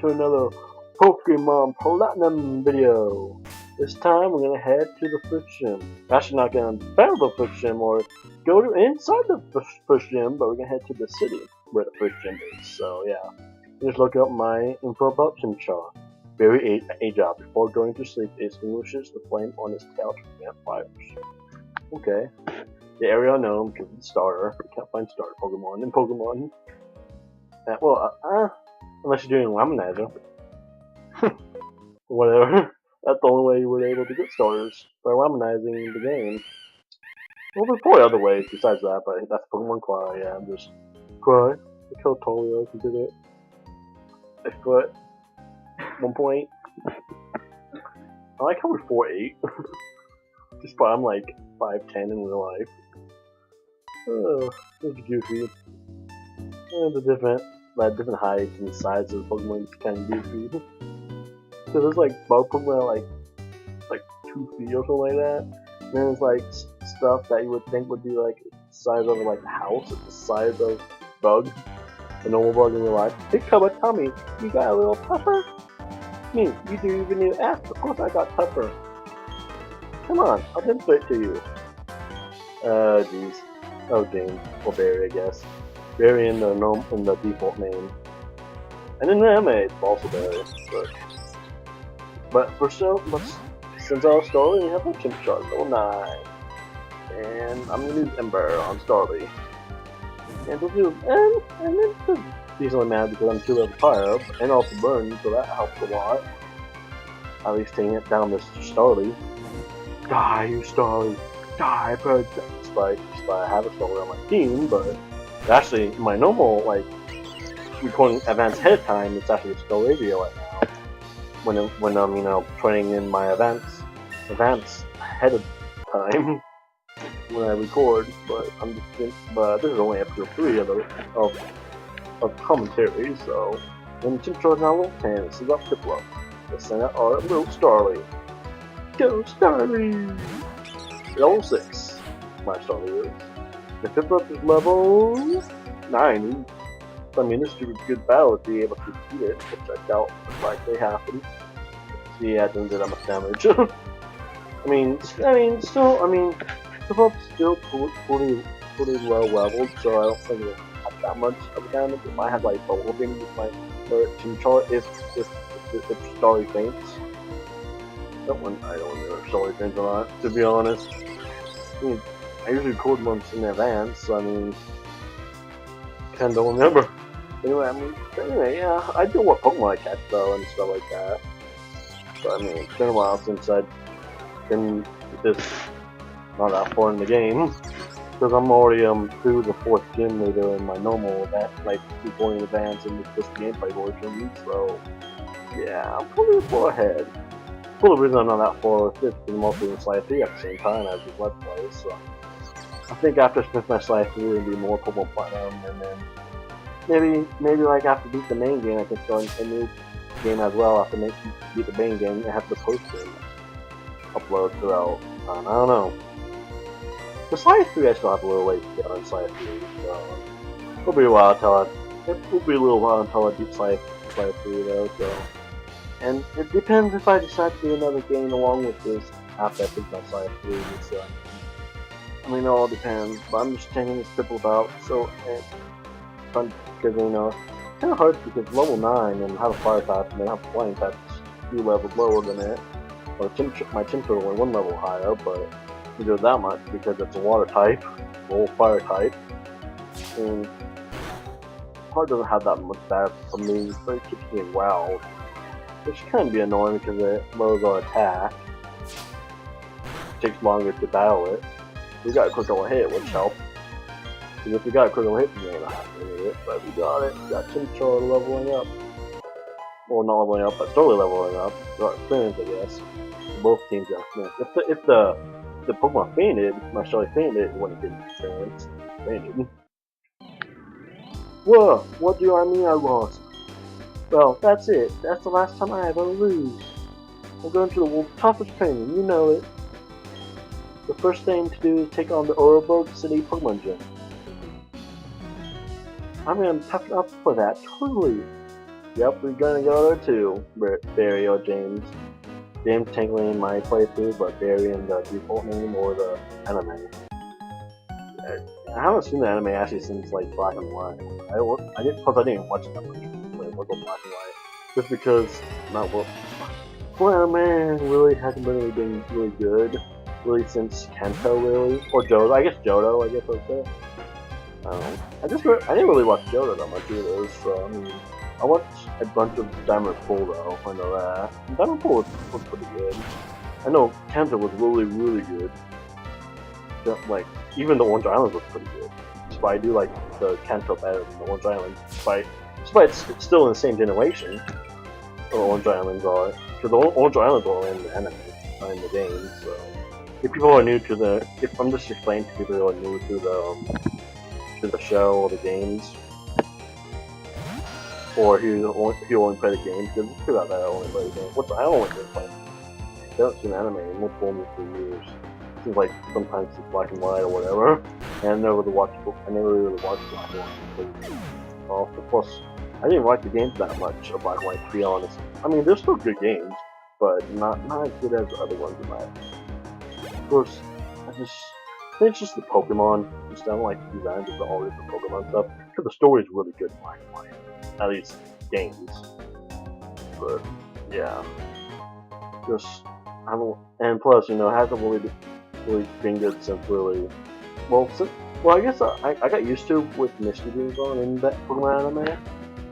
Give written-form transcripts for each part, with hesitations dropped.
to another Pokemon Platinum video. This time we're gonna head to the first gym. We're actually not gonna battle the first gym or go to inside the first gym, but we're gonna head to the city where the first gym is. So yeah, just look up my info about Chimchar. Very agile. Before going to sleep, it extinguishes the flame on its tail to prevent fires. Okay. The area unknown because it's starter. You can't find starter Pokemon in Pokemon. Unless you're doing Laminizer. Whatever. That's the only way you were able to get starters, by Laminizing the game. Well, there's probably other ways besides that, but that's Pokemon Cry, yeah, I'm just Cry. Look how tall we are compared to it. 6 foot. 1.8. I like how we're 4'8". Despite I'm like 5'10" in real life. Oh, this is goofy. And the different heights and sizes of Pokemon is kind of goofy. So there's like bug Pokemon like 2 feet or something like that. And then there's like stuff that you would think would be like the size of like a house, it's the size of bug, a normal bug in real life. Hey Cubba, tell me, you got a little tougher? Me, you do even need to ask. Of course I got tougher. Come on, I'll demonstrate to you. Jeez. Oh, James. Or Barry, I guess. Barry in the default name. And in the anime, it's also Barry. But since I was Starly, we have a Chimchar level 9. And I'm gonna use Ember on Starly. And it's decently mad because I'm 2 levels higher, and also Burn, so that helps a lot. At least taking it down to Starly. Die, you Starly! Die, bro! Despite I have a Starly on my team, but actually, my normal, like, recording advanced head time, it's actually a Starly video right now. When I'm, training in my advanced ahead of time when I record, but this is only episode 3 of commentary, so when Chimchar's now level 10, this is up to Piplup. The Senate are little Starly. Go Starly! Level 6, my Starly is. The Piplup is level 9. I mean, this is a good battle to be able to beat it, which I doubt would likely happen. See, yeah, it doesn't do that much damage. Pipup's still pretty well leveled, so I don't think it'll have that much of damage. It might have like bubble beam with my Chimchar if Starly faints. I don't know if Starly faints or not, to be honest. I usually record months in advance, so kinda don't remember. Anyway, yeah, I do what Pokemon I catch though and stuff like that. But it's been a while since I've been this not that far in the game. Because I'm already through the 4th gym leader in my normal recording advance in this gameplay version, so yeah, I'm pretty far ahead. For the reason I'm not that far with it, because I'm also in Slide 3 at the same time as this Let's Play, so I think after I finish my Slide 3 there'll be more Pokemon Platinum, and then maybe like after beat the main game I can start a new game as well after beat the main game and have the post-game upload throughout. I don't know. For Slide 3 I still have a little ways to get on Slide 3, so it'll be a while until I beat Slide 3 though, so. And it depends if I decide to do another game along with this after I finish my Slide 3, so. It all depends, but I'm just changing this triple about, so fun because it's kind of hard because level 9 and have a fire type and then have a flying type is 2 levels lower than it. Or my Chimchar is only 1 level higher, but it does that much because it's a water type, or fire type. And Heart doesn't have that much bad for me, but it keeps getting wild, which can be annoying because it lowers our attack. It takes longer to battle it. We got a critical hit, which helps. Because if we got a critical hit, we may not have to hit it, but we got it. We got Chimchar leveling up. Well, not leveling up, but slowly leveling up. Got experience, I guess. Both teams got experience. If the Pokemon fainted, my Starly fainted, it wouldn't get experience. Fainted. Whoa! What do I mean I lost? Well, that's it. That's the last time I ever lose. I'm going to the world's toughest training, you know it. The first thing to do is take on the Oreburgh City Pokemon Gym. I'm gonna toughen up for that, totally. Yep, we're gonna go there too. Barry or James. James technically might play too, but Barry in the default name or the anime. I haven't seen the anime actually since like Black and White. I didn't watch it that much. Like, Black and White, just because not what. Well, man, really hasn't really been really good, really since Kanto, really, or Johto. I guess Johto. I guess I'd say. I didn't really watch Johto that much either. So I mean, I watched a bunch of Diamond Pool though. I know that Diamond Pool was pretty good. I know Kanto was really good. Just, like even the Orange Islands was pretty good. So I do like the Kanto better than the Orange Islands, despite it's still in the same generation. The Orange Islands are, because the Orange Islands are in the anime, not in the game. So if people are new to if I'm just explaining to people who are new to the show or the games, or who only play the games, because it's true that I only play the games. I only play. I haven't seen anime in multiple for years. Seems like sometimes it's black and white or whatever, and I never really watched black and white. Well, of course, I didn't like the games that much of black and white, to be honest. I mean, they're still good games, but not as good as the other ones in my opinion. Of course, it's just the Pokemon. I don't like the designs of all the Pokemon stuff, because the story is really good in black and white. At least games. But yeah, and plus, it hasn't really been good since really. I guess I got used to with Misty being gone in that Pokemon anime,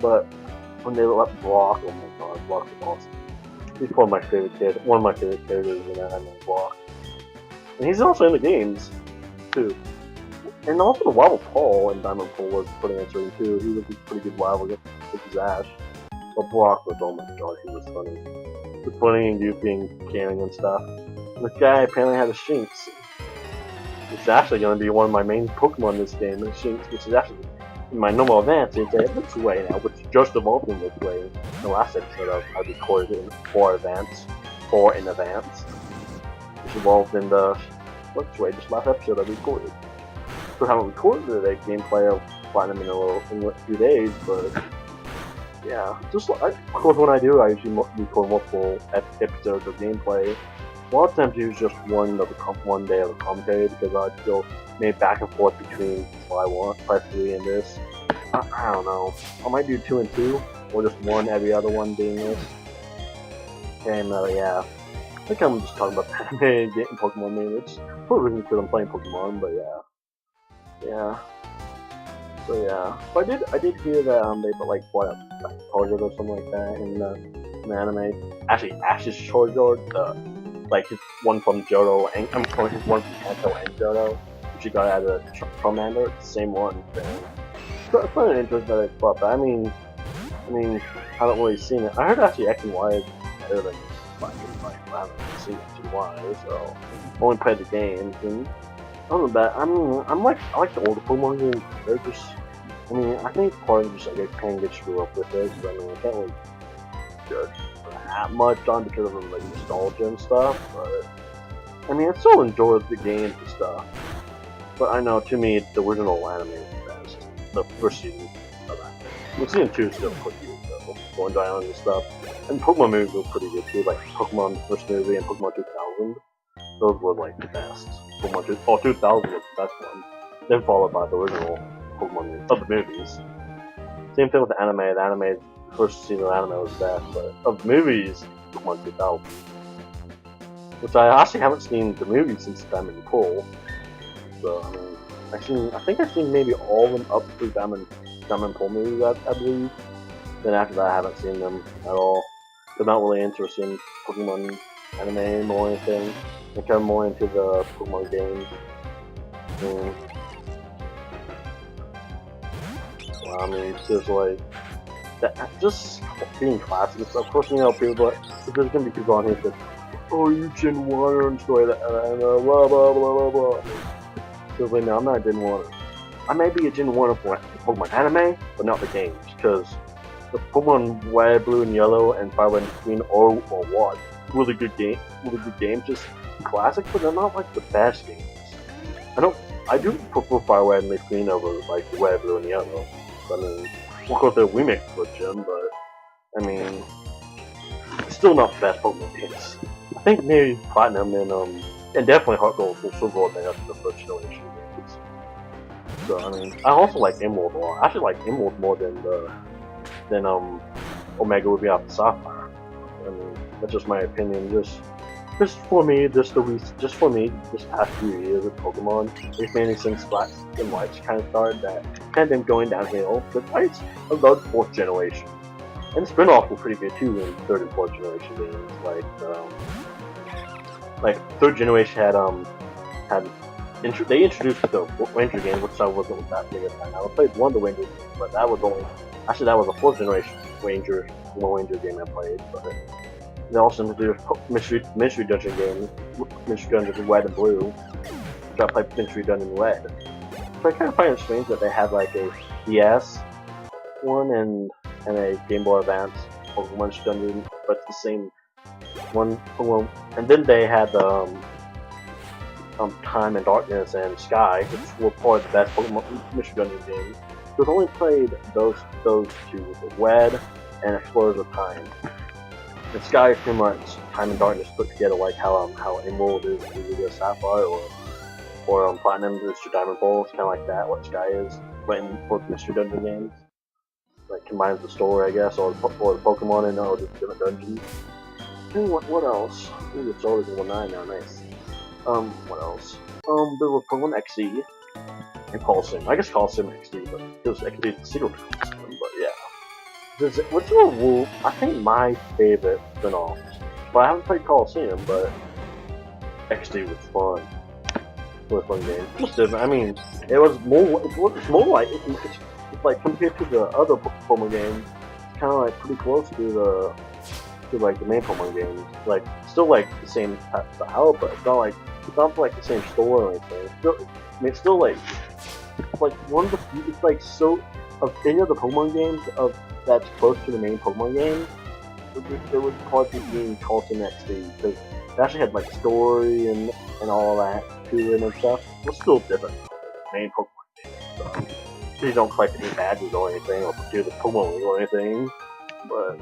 but when they let Brock, oh my god, Brock is awesome. He's one of my favorite characters in that anime, Brock. And he's also in the games, too. And also the Wobble Paul in Diamond Pool was pretty answering too. He was a pretty good Wobble with his Ash. But Brock was, oh my god, he was funny. He was funny and goofy and caring and stuff. And this guy apparently had a Shinx. It's actually going to be one of my main Pokemon in this game, the Shinx, which is actually in my normal advance. It's this way now, which just evolved in this way. In the last episode I recorded it in advance. It's evolved in the just last episode I recorded. So I haven't recorded the gameplay of Platinum in a few days, but yeah, of course when I do, I usually record multiple episodes of gameplay. A lot of times use just one day of the commentary because I still made back and forth between what I want, Part 3 and this. I don't know. I might do 2 and 2, or just one every other one being this. And yeah, I think I'm just talking about anime and getting Pokemon maybe. It's probably because I'm playing Pokemon, but yeah. So yeah, but I did hear that they put like Charizard or something like that in the anime. Actually, Ash's Charizard, like his one from Johto and his one from Kanto and Johto, which he got out of Charmander, it's the same one. So it's kind of interesting that I thought that. I mean, I haven't really seen it. I heard actually X and Y is better than Black and White. I haven't seen X and Y, so I only played the games. And other than that, I like the older Pokemon games. They're just, I think part of just like I can't get screwed up with it, because I can't really judge that much on because of like nostalgia and stuff. But I still enjoy the games and stuff. But I know to me the original anime is the best. The first season of that. Well, season 2 is still pretty good though. Orange Island and stuff. And Pokemon movies were pretty good too, like Pokemon the first movie and Pokemon 2000. Those were like the best. Pokemon 2000 was the best one. Then followed by the original Pokemon of the movies. Same thing with the anime. The anime, the first season of anime was best, but of the movies, Pokemon 2000. Which I actually haven't seen the movie since Diamond and Pearl. So I think I've seen maybe all of them up through Diamond and Pearl movies, I believe. Then after that, I haven't seen them at all. I'm not really interested in Pokemon anime or anything. I come more into the Pokemon games. It's just like that, just being classic. Of course, people, but there's gonna be people on here that, oh, you Gen 1 and stuff like that, and blah blah blah blah blah. So like, no, I'm not a Gen 1. I may be a Gen 1 for Pokemon anime, but not the games, because the Pokemon Red, Blue, and Yellow, and Fire, Red, and Green, or what, really good games, just classic, but they're not like the best games. I do prefer Fire, Red, and Green over like Red, Blue, and Yellow. Of course, the remake version, but I mean, still not the best Pokemon games. I think maybe Platinum and definitely Heart Gold will still go up there after the first generation games. So I mean, I also like Emerald a lot. I actually like Emerald more than Omega would be after Sapphire. I mean, that's just my opinion. Just for me, just for me, just past few years with Pokemon, it's mainly since Black and White's kind of started that kind of been going downhill. But I loved 4th generation. And the spin-offs were pretty good too in 3rd and 4th generation games. Like 3rd generation they introduced the Ranger game, which I wasn't that big a fan. I played one of the Ranger games, but that was that was a 4th generation Ranger game I played. But they also introduced Mystery Dungeon game, Mystery Dungeon Red and Blue. Which I played Mystery Dungeon Red. So I kind of find it strange that they had like a DS one and a Game Boy Advance Pokemon Dungeon, but it's the same one. Well, and then they had Time and Darkness and Sky, which were probably the best Pokemon Mystery Dungeon games. So I've only played those two, the Red and Explorers of Time. And Sky is pretty much Time and Darkness put together, like how Emerald is either Sapphire or Platinum is to Diamond Ball. It's kind of like that. What Sky is, but in both Mystery Dungeon games. Like combines the story, I guess, or the Pokemon and all the different dungeons. And what else? Ooh, it's always level 9 now, nice. What else? There was Pokemon XD and Coliseum. I guess Coliseum XD, but it was XD single Coliseum, but yeah. Which one I think my favorite spin-off. But I haven't played Coliseum, but XD was fun. It was a fun game. It was different. I mean, it was more like it's like compared to the other Pokemon games, it's kind of like pretty close to like the main Pokemon games. Like still like the same style, but it's not like the same story or anything. It's still like one of the few. It's like so of any of the Pokemon games that's close to the main Pokemon game. It would probably be Coliseum XD because it actually had like story and all that to it and stuff. It was still different from the main Pokemon game. So. You don't collect any badges or anything, or do the Pokemon League or anything, but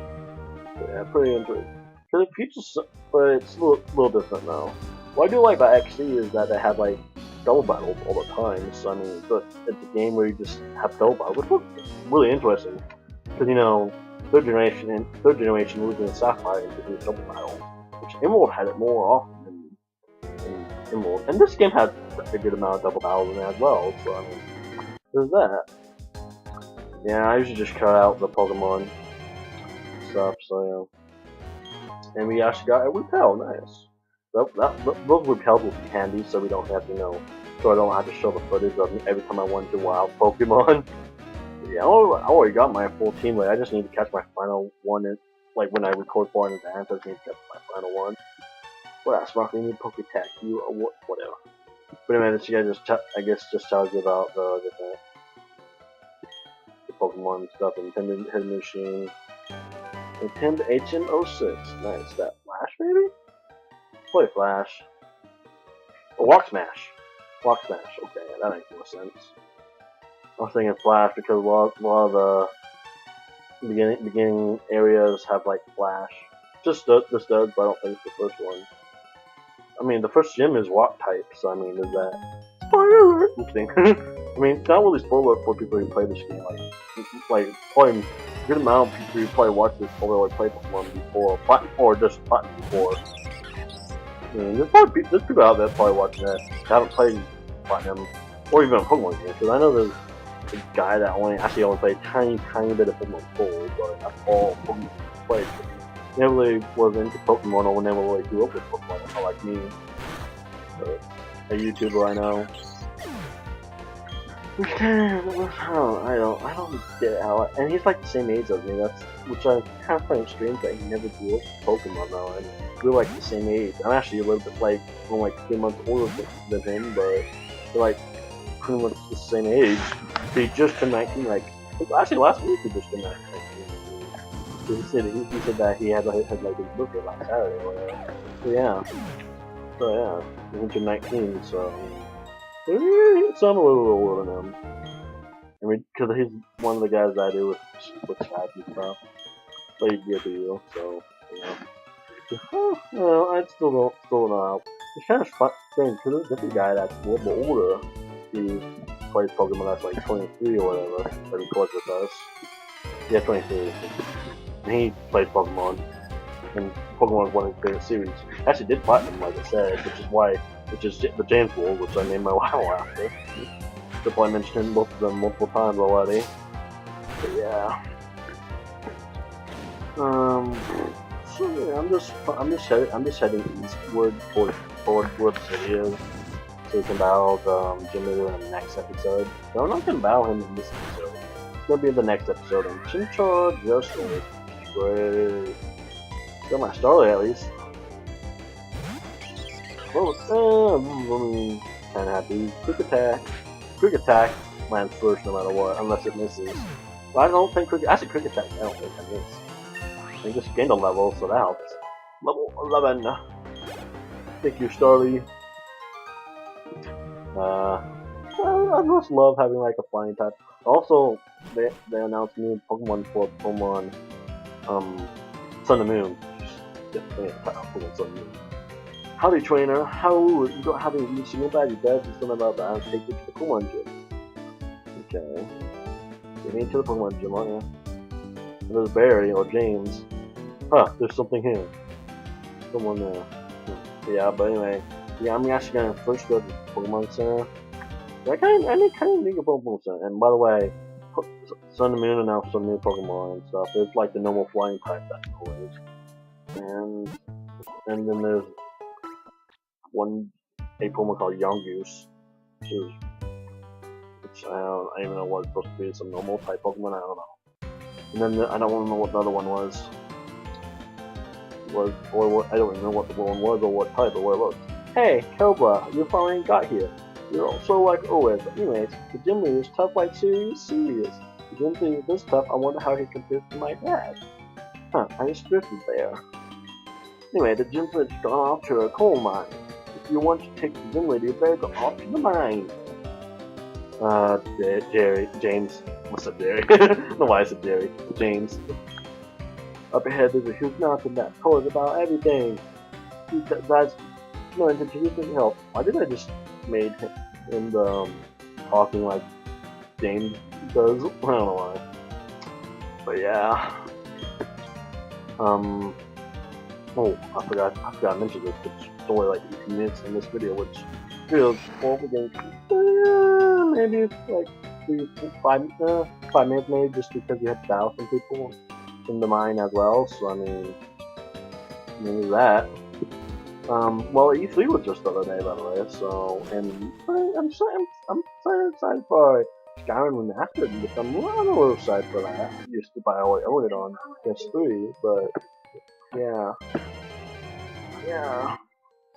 yeah, pretty interesting. But it's a little different now. What I do like about XD is that they have like double battles all the time. So I mean, it's a game where you just have double battles, which was really interesting. Because third generation Ruby and Sapphire introduced double battle, which Emerald had it more often than Emerald, and this game had a good amount of double battles in it as well. So I mean. There's that. Yeah, I usually just cut out the Pokemon stuff, so yeah. And we actually got a Repel, nice. Those Repels will be handy, so we don't have to so I don't have to show the footage of every time I want to wild Pokemon. Yeah, I already got my full team, I just need to catch my final one, like when I record for in advance, I just need to catch my final one. What else? Roughly need Poketech, you or whatever. But anyway, this guy just tells you about the different Pokemon stuff, Nintendo Hidden Machine, Nintendo HN06, nice, that Flash maybe? Play Flash. Oh, Walk Smash, okay, that makes more sense. I was thinking Flash because a lot of the beginning areas have like Flash. This does, but I don't think it's the first one. I mean, the first gym is Rock type, so I mean, there's that. Spoiler! I mean, it's not really spoiler for people who play this game. Like probably a good amount of people who probably watch this probably played Pokemon before, or just Platinum before. I mean, there's people out there probably watching that haven't played Platinum or even a Pokemon game. Because I know there's a guy that only played a tiny bit of Pokemon 4, but that's all Pokemon played. He never really was into Pokemon or never really grew up with Pokemon, not like me. But a YouTuber I know. I don't get how, and he's like the same age as me. Which I kind of find strange that he never grew up with Pokemon though. And we're like the same age. I'm actually a little bit I'm like 3 months older than him, but we're like pretty much the same age. He just turned 19. Actually last week he just turned 19. He said that he had his birthday last Saturday or whatever. So yeah, he turned 19. So I'm a little older than him. I mean, because he's one of the guys that I do with Skype and stuff. played Gear to you, so yeah. Well, I still don't know. It's kind of strange because there's a different guy that's a little bit older. He plays Pokemon that's like 23 or whatever that records with us. Yeah, 23. And he plays Pokemon, and Pokemon is one of his favorite series. Actually, did Platinum, like I said, which is the James World, which I named my WoW after. So I mentioned both of them multiple times already. But yeah. So yeah, I'm just heading eastward towards City. So we can battle Jim Leader in the next episode. No, I'm not gonna battle him in this episode. It's gonna be in the next episode. And Chimchar just great. Got my Starly at least. Well, I'm kinda happy. Quick attack lands first no matter what, unless it misses. But I don't think actually quick attack. I don't think I miss. I just gained a level, so that helps. Level 11. Thank you, Starly. I just love having like a flying type. Also, they announced new Pokemon for Pokemon Sun and Moon. Pokemon Sun and Moon. Howdy, trainer. How you don't have any single badge? That's something about that. I'll take you to the Pokemon gym. Okay. Get me to the Pokemon gym, aren't you? And there's Barry or James. Huh? There's something here. Someone there. Yeah, but anyway. Yeah, I'm actually gonna first go to the Pokemon Center. I kind of need a Pokemon Center. And by the way, Sun and Moon announced some new Pokemon and stuff. There's like the normal flying type that's always. And then there's a Pokemon called Yongoose, which I don't even know what it's supposed to be. Some normal type Pokemon, I don't know. And then I don't know what the other one was. Or what, I don't even know what the one was or what type or what it was. Hey, Cobra, you finally got here. You're also like always. But anyways, the gym leader is tough like serious. The gym leader is this tough, I wonder how he compares to my dad. Huh, I just drifted there. Anyway, the gym leader's gone off to a coal mine. If you want to take the gym leader, you better go off to the mine. James. What's up, Jerry? I don't know why I said Jerry. James. Up ahead, there's a huge mountain that told about everything. That's no intention help. Why did I just made him talking like James does? I don't know why. But yeah. Oh, I forgot to mention this. It's only like 18 minutes in this video, which feels over game. Maybe like 5 minutes, maybe, just because you have to battle some people in the mine as well. So I mean, maybe that. Well, E3 was just the other day, by the way. So, and I'm so excited for Skyrim Remastered, but I'm a little excited for that. I used to buy all own it on PS3, but yeah.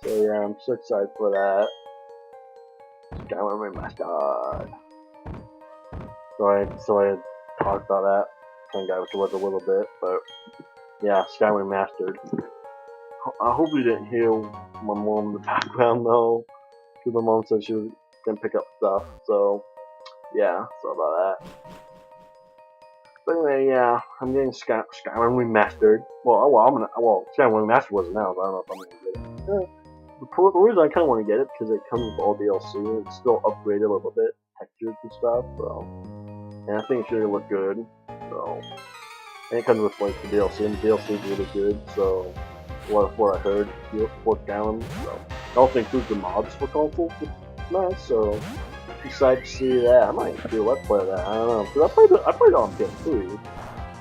So yeah, I'm so excited for that. Skyrim Remastered. Sorry I talked about that. Kind of got with the a little bit, but yeah, Skyrim Remastered. I hope you didn't hear my mom in the background though, because my mom said she was gonna pick up stuff. So yeah, so about that. But anyway, yeah, I'm getting Skyrim Remastered. Skyrim Remastered wasn't out. I don't know if I'm gonna get it. The reason I kind of want to get it because it comes with all DLC and it's still upgraded a little bit, textures and stuff. So, and I think it should look good. So, and it comes with like the DLC, and the DLC is really good. So, what I heard for Skyrim. So, it also includes the mods for console, which is nice. So, excited to see that. I might do a let's play of that. I don't know, because I played it on PS3,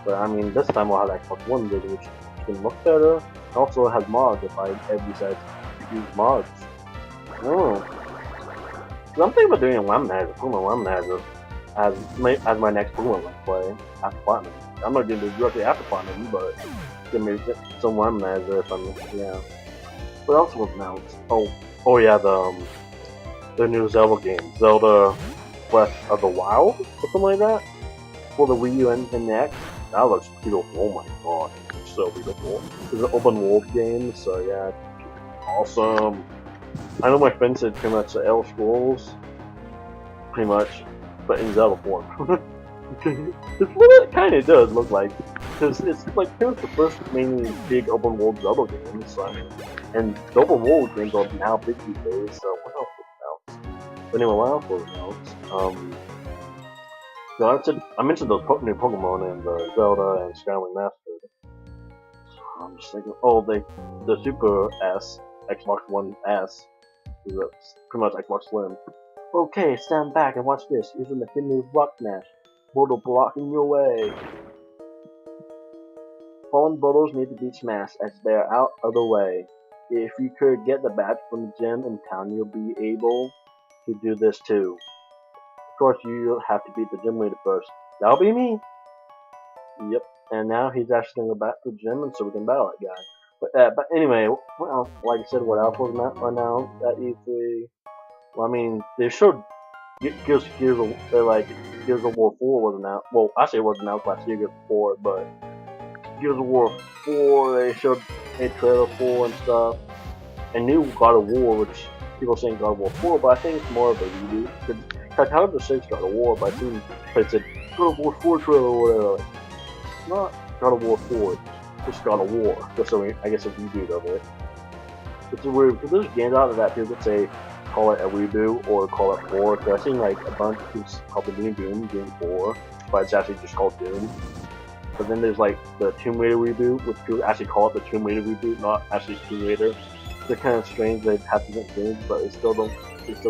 but I mean this time I'll have Xbox One video, which can look better. It also has mods if I ever decide to use mods. Oh, because I'm thinking about doing a Pokemon Lemon as my next Pokemon Let's Play after Platinum. I'm not gonna do it directly after Platinum, but give me some Lemonizer if I'm What else was announced? Oh yeah, the new Zelda game, Zelda Breath of the Wild, or something like that, for the Wii U and NX. That looks beautiful. Oh my god, it's so beautiful. It's an open world game, so yeah, awesome. I know my friend said pretty much the Elder Scrolls, pretty much, but in Zelda form. It's what it kind of does look like. because it's like it was the first mainly big open world Zelda game. So I mean, and the open world games are now big these days. So what else was announced? But anyway, what else was announced? So I mentioned those new Pokemon and Zelda and Scrambling Master. I'm just thinking, the Super S, Xbox One S, is pretty much Xbox Slim. Okay, stand back and watch this. Using the hidden rock smash. Boulder blocking your way. Fallen boulders need to be smashed as they are out of the way. If you could get the badge from the gym in town, you'll be able to do this too. Of course, you have to beat the gym leader first. That'll be me. Yep. And now he's actually going to go back to the gym, and so we can battle that guy. But anyway, what else? Like I said, what else was announced at E3? Well, I mean, they showed Gears of War 4 was announced. Well, actually, it was announced last year, Gears of 4, but Gears of War 4, they showed a trailer for and stuff. And new God of War, which people are saying God of War 4, but I think it's more of a reboot. Because how does it say God of War, but I think it said God of War 4 trailer or whatever. It's not God of War 4, it's just God of War. Just so I guess a reboot of it. It's weird, because there's games out of that people could say, call it a reboot or call it 4. Because I've seen like a bunch of people call the new Doom 4, but it's actually just called Doom. But then there's like the Tomb Raider reboot, which people actually call it the Tomb Raider reboot, not actually Tomb Raider. They're kind of strange, they have different things, but they still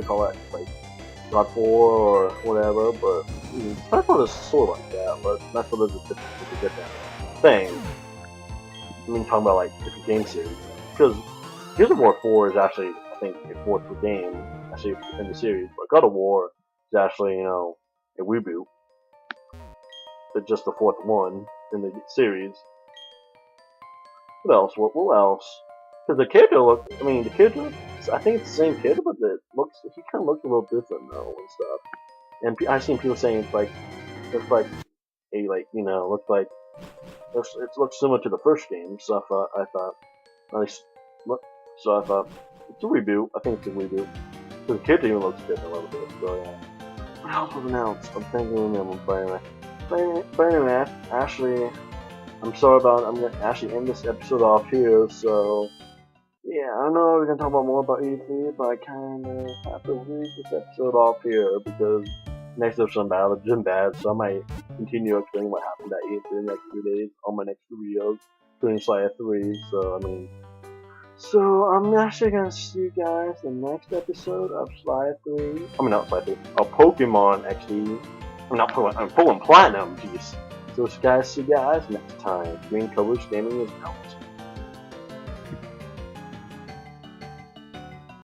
call it like God 4 or whatever, but Starfield is sort of like that, but Starfield is a different thing. I mean, talking about like different game series. Because Gears of War 4 is actually, I think, a fourth game, actually, in the series, but God of War is actually, a reboot. It's just the fourth one in the series. What else? What else? Because the character I think it's the same character, but he kind of looks a little different though and stuff. And I've seen people saying it looks similar to the first game. So I thought, at least, so I thought it's a reboot. I think it's a reboot. The character even looks different a little bit. So yeah. What else was announced? I'm thinking of but anyway, actually, I'm gonna actually end this episode off here. So yeah, I know we're gonna talk about more about E3, but I kind of have to leave this episode off here because next episode I'm been bad, so I might continue explaining what happened at E3 in the next few days on my next videos, including Slayer 3. So I'm actually gonna see you guys in the next episode of Slayer 3. I mean, not Slayer 3, of Pokemon actually. Not Pokemon Platinum, jeez. So guys, see you guys next time. Green Coverage Gaming is out.